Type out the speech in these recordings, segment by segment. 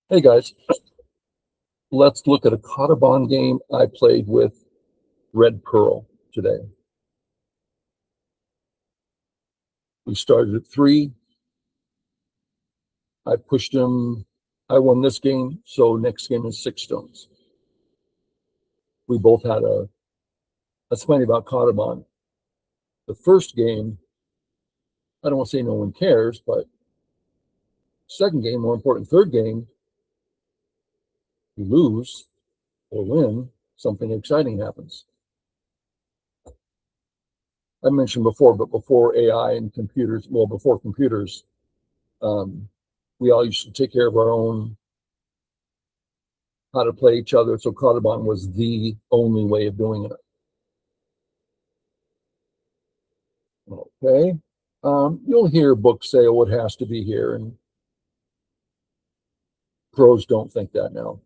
Hey guys, let's look at a Kadoban game I played with Red Pearl today. We started at 3. I pushed him. I won this game, so next game is 6 stones. We both had a. That's funny about Kadoban. The first game, I don't want to say no one cares, but second game, more important, third game, you lose or win, something exciting happens. I mentioned before, but before AI and computers, well, before computers, we all used to take care of our own how to play each other. So Kadoban was the only way of doing it. Okay. You'll hear books say, oh, it has to be here. And pros don't think that now.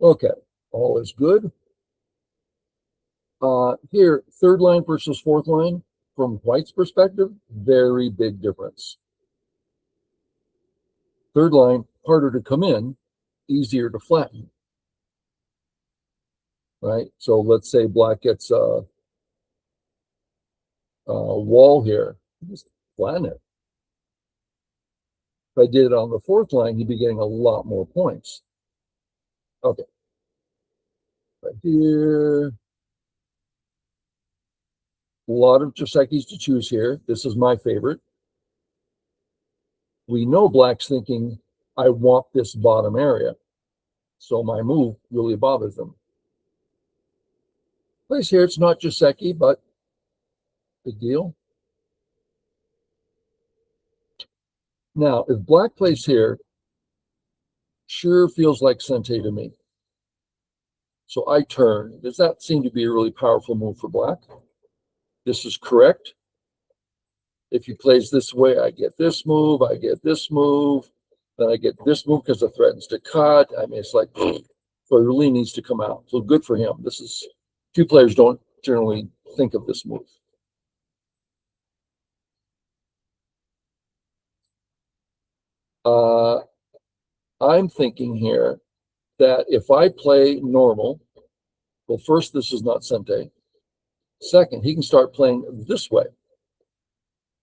Okay. All is good. Here, third line versus fourth line, from White's perspective, very big difference. Third line, harder to come in, easier to flatten. Right? So let's say Black gets a wall here. Just flatten it. If I did it on the fourth line, he'd be getting a lot more points. Okay. Right here. A lot of Josekis to choose here. This is my favorite. We know Black's thinking, I want this bottom area. So my move really bothers them. Place here, it's not Joseki, but big deal. Now, if Black plays here, sure feels like Sente to me. So I turn. Does that seem to be a really powerful move for Black? This is correct. If he plays this way, I get this move, I get this move, then I get this move because it threatens to cut. I mean, it's like, so it really needs to come out. So good for him. This is, few players don't generally think of this move. I'm thinking here that if I play normal, well, first, this is not Sente. Second, he can start playing this way,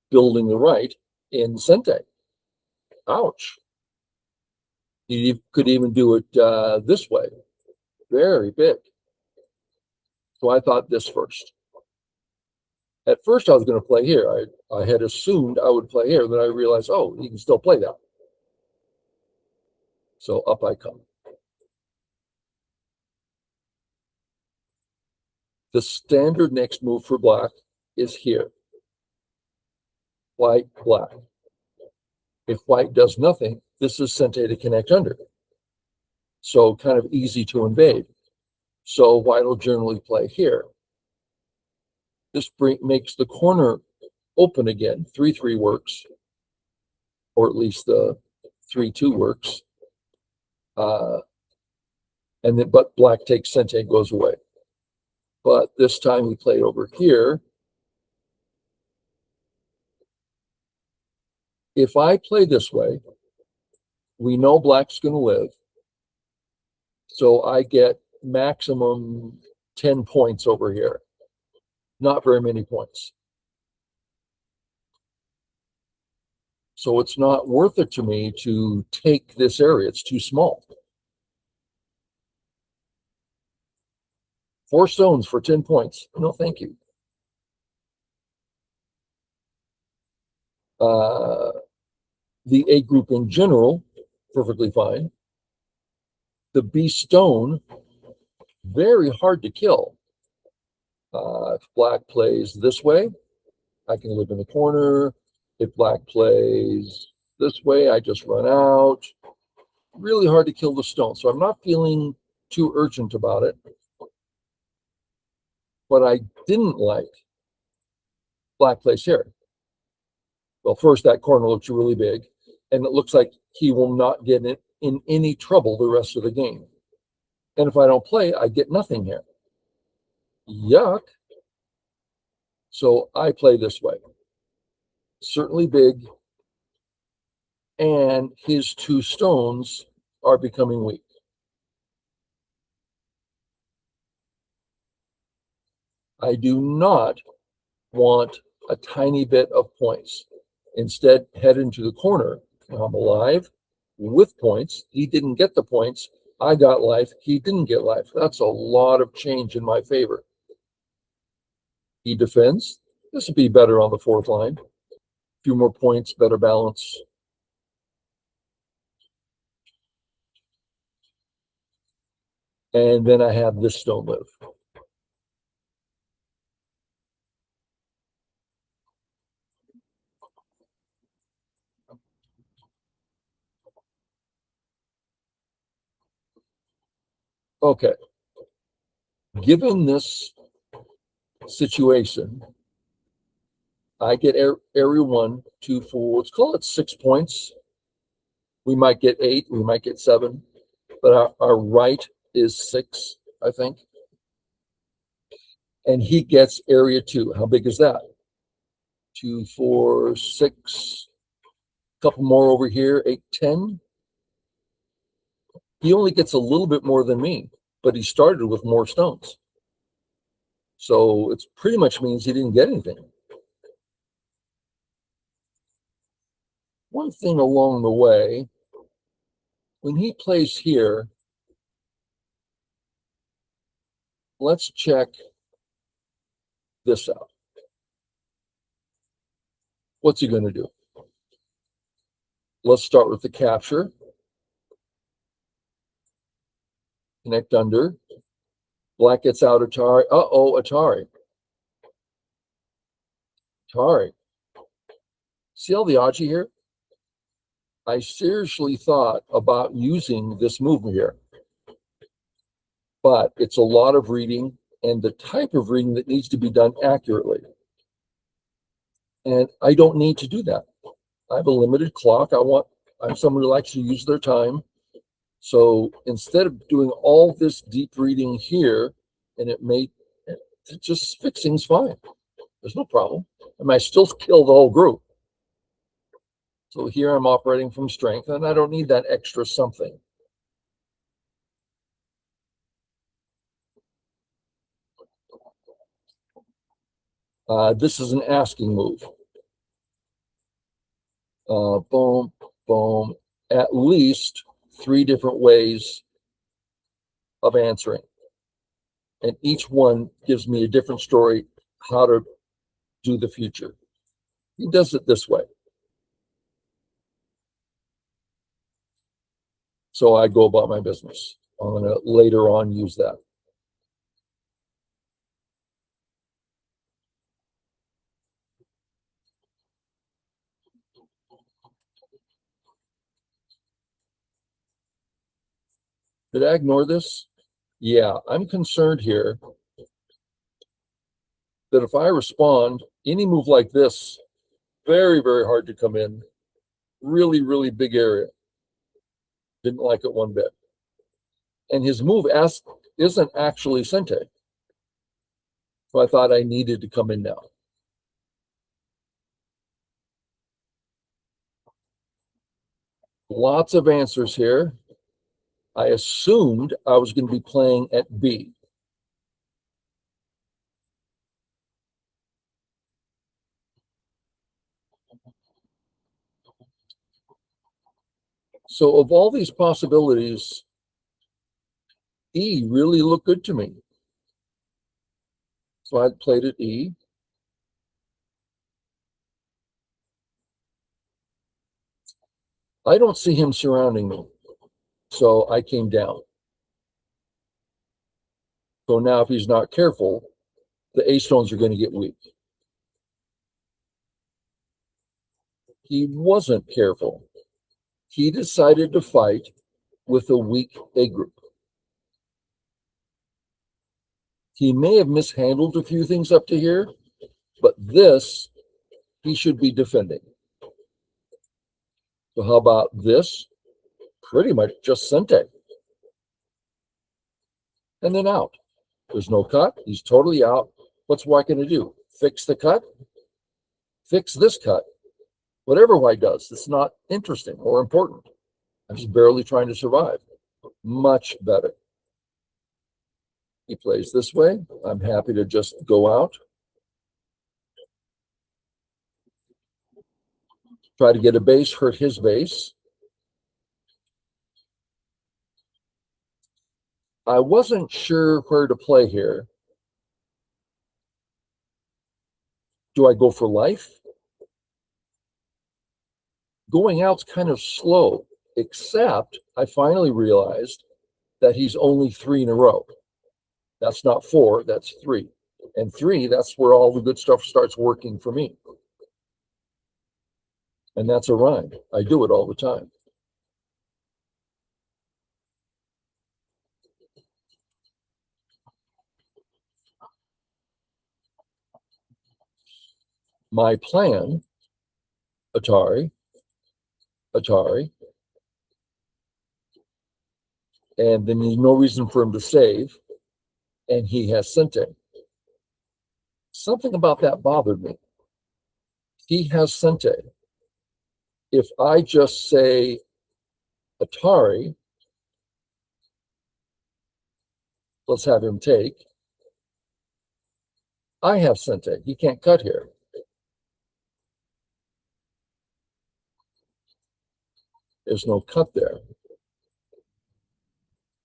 building the right in Sente. Ouch. He could even do it this way. Very big. So I thought this first. At first, I was going to play here. I had assumed I would play here. Then I realized, oh, he can still play that. So up I come. The standard next move for Black is here. White, Black. If White does nothing, this is Sente to connect under. So kind of easy to invade. So White will generally play here. This makes the corner open again. 3-3 works, or at least the 3-2 works. And then, but Black takes Sente and goes away. But this time we played over here. If I play this way, we know Black's going to live. So I get maximum 10 points over here. Not very many points. So it's not worth it to me to take this area. It's too small. 4 stones for 10 points. No, thank you. The A group in general, perfectly fine. The B stone, very hard to kill. If Black plays this way, I can live in the corner. If Black plays this way, I just run out. Really hard to kill the stone. So I'm not feeling too urgent about it. What I didn't like, Black plays here. Well, first, that corner looks really big, and it looks like he will not get in any trouble the rest of the game. And if I don't play, I get nothing here. Yuck. So I play this way. Certainly big, and his two stones are becoming weak. I do not want a tiny bit of points. Instead, head into the corner. I'm alive with points. He didn't get the points. I got life. He didn't get life. That's a lot of change in my favor. He defends. This would be better on the fourth line. A few more points, better balance. And then I have this stone live. Okay. Given this situation, I get area 1, 2, 4, let's call it 6 points. We might get 8, we might get 7, but our right is 6, I think. And he gets area 2. How big is that? 2, 4, 6, a couple more over here, 8, 10. He only gets a little bit more than me, but he started with more stones. So it pretty much means he didn't get anything. One thing along the way, when he plays here, let's check this out. What's he going to do? Let's start with the capture. Connect under. Black gets out Atari. Uh-oh, Atari. Atari. See all the Aji here? I seriously thought about using this movement here. But it's a lot of reading and the type of reading that needs to be done accurately. And I don't need to do that. I have a limited clock. I'm someone who likes to use their time. So instead of doing all this deep reading here, and just fixing's fine. There's no problem. And I still kill the whole group. So here I'm operating from strength, and I don't need that extra something. This is an asking move. Boom, boom. At least 3 different ways of answering. And each one gives me a different story how to do the future. He does it this way. So I go about my business. I'm going to later on use that. Did I ignore this? Yeah, I'm concerned here that if I respond, any move like this, very, very hard to come in. Really, really big area. Didn't like it one bit. And his move isn't actually Sente. So I thought I needed to come in now. Lots of answers here. I assumed I was going to be playing at B. So of all these possibilities, E really looked good to me. So I played at E. I don't see him surrounding me. So I came down. So now if he's not careful, the A stones are going to get weak. He wasn't careful. He decided to fight with a weak A group. He may have mishandled a few things up to here, but this he should be defending. So how about this? Pretty much just Sente. And then out. There's no cut. He's totally out. What's White going to do? Fix the cut? Fix this cut. Whatever white does, it's not interesting or important. I'm just barely trying to survive. Much better. He plays this way. I'm happy to just go out. Try to get a base, hurt his base. I wasn't sure where to play here. Do I go for life? Going out's kind of slow, except I finally realized that he's only 3 in a row. That's not 4, that's 3. And 3, that's where all the good stuff starts working for me. And that's a rhyme. I do it all the time. My plan, Atari, Atari, and then there's no reason for him to save, and he has Sente. Something about that bothered me. He has Sente. If I just say Atari, let's have him take, I have Sente. He can't cut here. There's no cut there.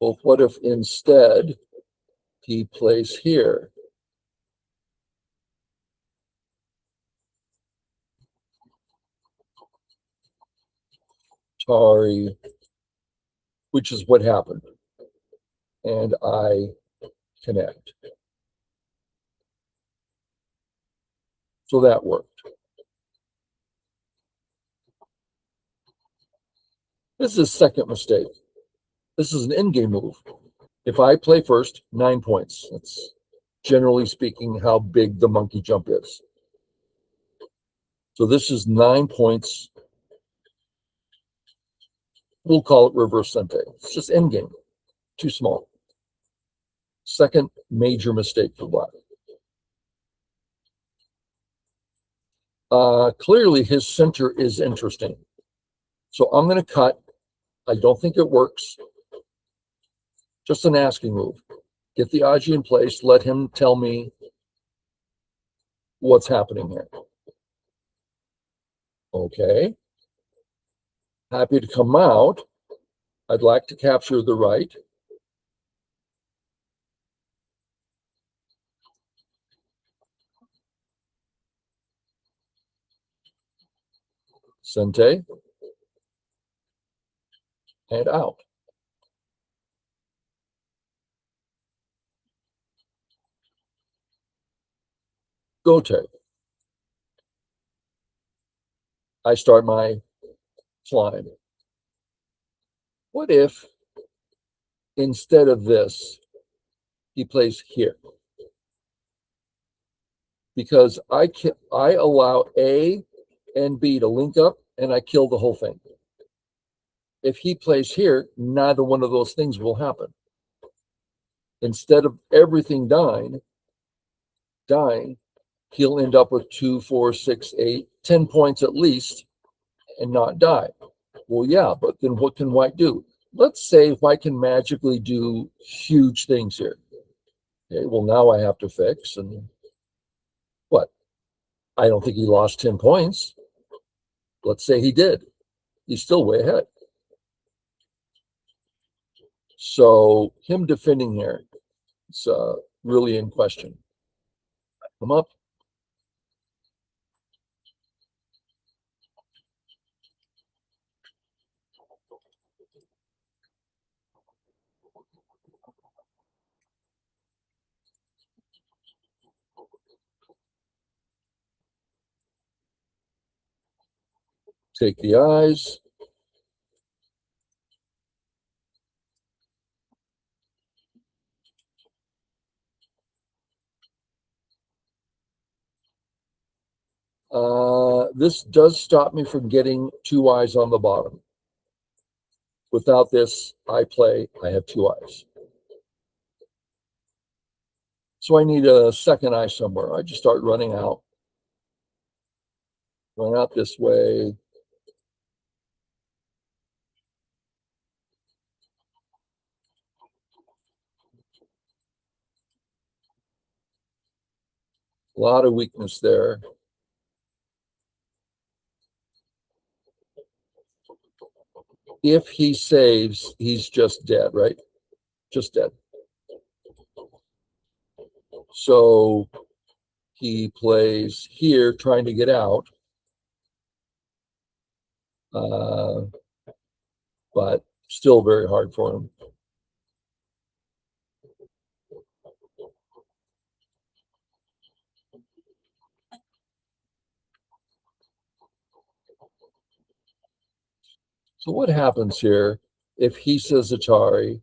Well, what if instead he plays here? Atari, which is what happened. And I connect. So that worked. This is his second mistake. This is an in-game move. If I play first, 9 points. That's generally speaking how big the monkey jump is. So this is 9 points. We'll call it reverse Sente. It's just in-game. Too small. Second major mistake for black. Clearly his center is interesting. So I'm going to cut. I don't think it works. Just an asking move. Get the Aji in place. Let him tell me what's happening here. Okay. Happy to come out. I'd like to capture the right. Sente. And out. Go take. I start my climb. What if instead of this, he plays here? Because I allow A and B to link up, and I kill the whole thing. If he plays here, neither one of those things will happen. Instead of everything dying, he'll end up with 2, 4, 6, 8, 10 points at least and not die. Well, yeah, but then what can white do? Let's say white can magically do huge things here. Okay, well, now I have to fix. And what? I don't think he lost 10 points. Let's say he did. He's still way ahead. So him defending here, it's really in question. Come up. Take the eyes. This does stop me from getting 2 eyes on the bottom. Without this, I have 2 eyes. So I need a second eye somewhere. I just start running out. Went out this way. A lot of weakness there. If he saves, he's just dead, right? Just dead. So he plays here trying to get out. But still very hard for him. So what happens here if he says Atari,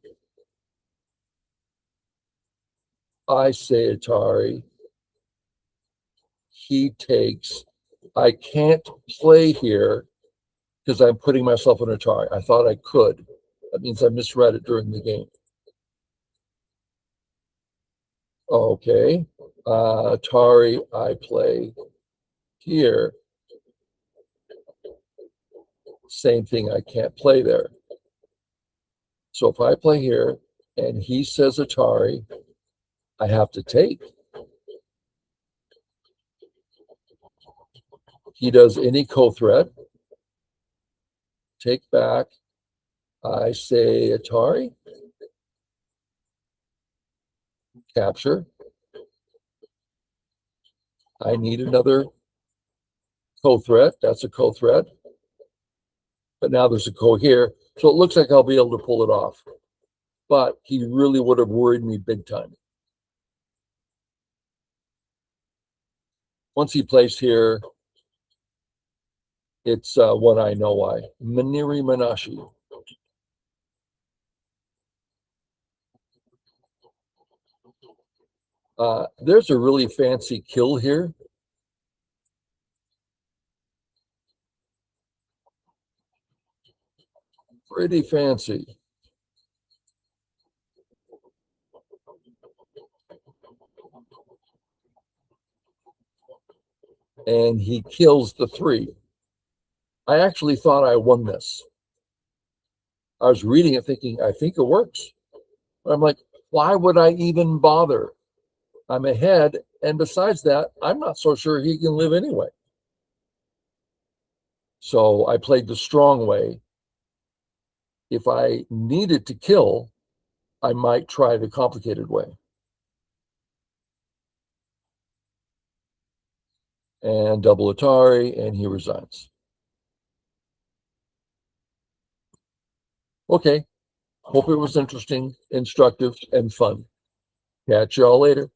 I say Atari, he takes, I can't play here because I'm putting myself on Atari. I thought I could. That means I misread it during the game. Okay. Atari, I play here. Same thing, I can't play there. So if I play here and he says Atari, I have to take. He does any co-threat. Take back. I say Atari. Capture. I need another co-threat. That's a co-threat. But now there's a co here. So it looks like I'll be able to pull it off. But he really would have worried me big time. Once he plays here, it's what I know why. Maniri Manashi. There's a really fancy kill here. Pretty fancy. And he kills the 3. I actually thought I won this. I was reading it thinking, I think it works. But I'm like, why would I even bother? I'm ahead. And besides that, I'm not so sure he can live anyway. So I played the strong way. If I needed to kill, I might try the complicated way. And double Atari, and he resigns. Okay. Hope it was interesting, instructive, and fun. Catch y'all later.